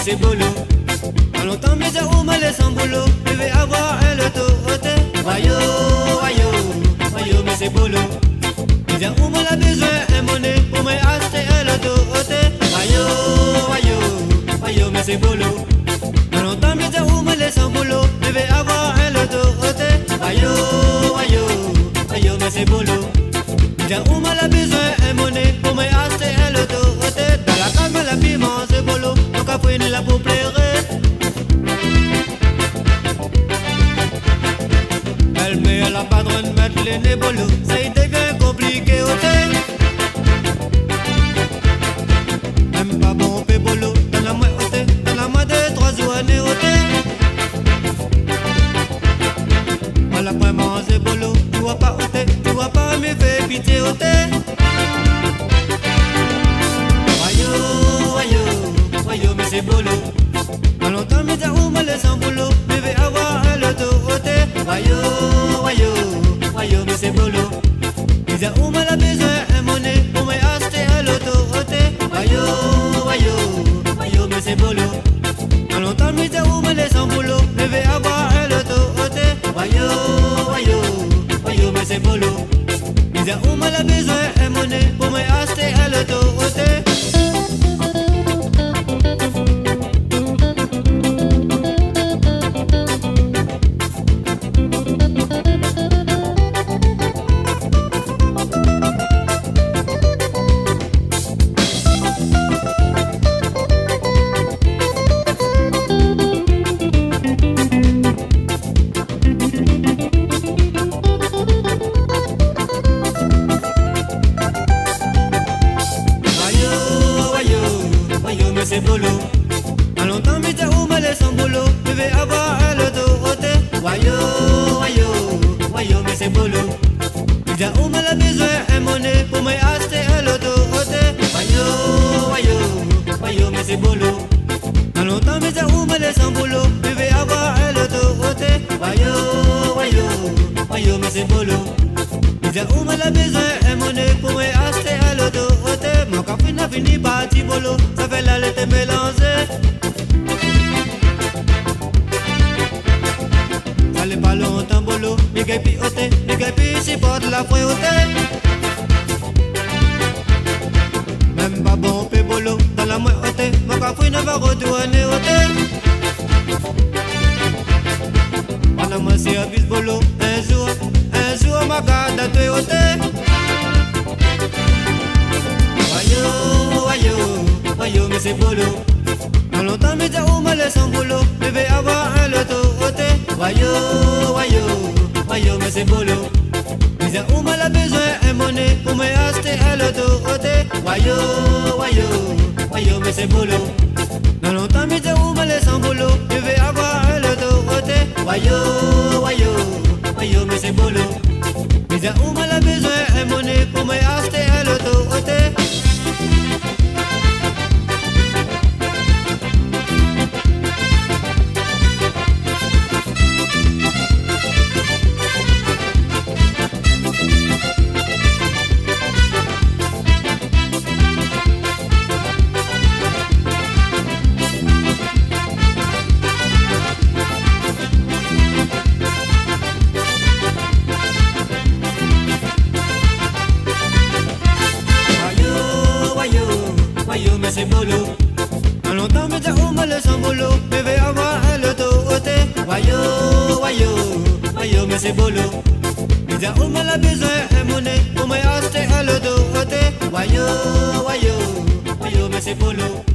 c'est boulot. En longtemps, mais j'ai oublié sans boulot. Je vais avoir un loto, Wayo, wayo, wayo, mais c'est boulot. J'ai oublié la besoin de monnaie pour m'acheter un loto, Wayo, wayo, wayo, mais c'est boulot. En longtemps, mais j'ai oublié sans boulot. Je vais avoir un loto, Wayo, wayo, wayo, mais c'est boulot. J'ai oublié la besoin de monnaie pour m'acheter un loto, Dans la calme, la piment, c'est boulot. Donc après, il la pour plaire. Elle met à la patronne mettre les nez boulot. Ça y devient compliqué, Même pas bon, on fait boulot. Dans la moitié, dans la moitié de 3 jours, année, Voilà, vraiment, c'est boulot. Tu vois pas, mais fais pitié, Wayo, mais c'est boulot. Dans longtemps, mais t'as oublié sans boulot. Je vais avoir un loto, Wayo, wayo, wayo, mais c'est boulot. J'ai oublié la besoin de monnaie pour m'acheter un loto, Wayo, wayo, wayo, mais c'est boulot. Dans longtemps, mais t'as oublié sans boulot. Je vais avoir un loto, Wayo, wayo, wayo, mais c'est boulot. J'ai oublié la besoin de monnaie pour m'acheter un loto, c'est boulot. En longtemps, mais t'as oublié sans boulot. Je vais avoir un loto, Wayo, wayo, wayo, mais c'est boulot. J'ai oublié la besoin de monnaie pour m'acheter un loto, Wayo, wayo, wayo, mais c'est boulot. En longtemps, mais t'as oublié sans boulot. Je vais avoir un loto, Wayo, wayo, wayo, mais c'est boulot. J'ai oublié la besoin de monnaie pour m'acheter un loto, Mon café n'a fini par boulot. Ça fait la lettre mélangée. Ça n'est pas longtemps boulot. Les gars pilotés, les gars supportent la fouetté. Même pas bon fait boulot. Dans la moitié, mon café ne va retourner au thé. Pendant mon service boulot, un jour ma garde a tué au thé. Wayo, mais c'est boulot. Dans longtemps, mais j'ai oublié sans boulot. Je vais avoir un loto, Wayo, wayo, wayo, mais c'est boulot. J'ai oublié la besoin de monnaie pour m'acheter un loto, Wayo, wayo, wayo, mais c'est boulot. Dans longtemps, mais j'ai oublié sans boulot. Je vais avoir un loto, Wayo, wayo, wayo, mais c'est boulot. J'ai oublié la besoin de monnaie pour m'acheter un loto, Wayo, mais c'est boulot. En longtemps, mais j'ai oublié sans boulot. Je vais avoir un loto, Wayo, wayo, wayo, mais c'est boulot. J'ai oublié la besoin de monnaie pour m'acheter un loto, Wayo, wayo, wayo, mais c'est boulot.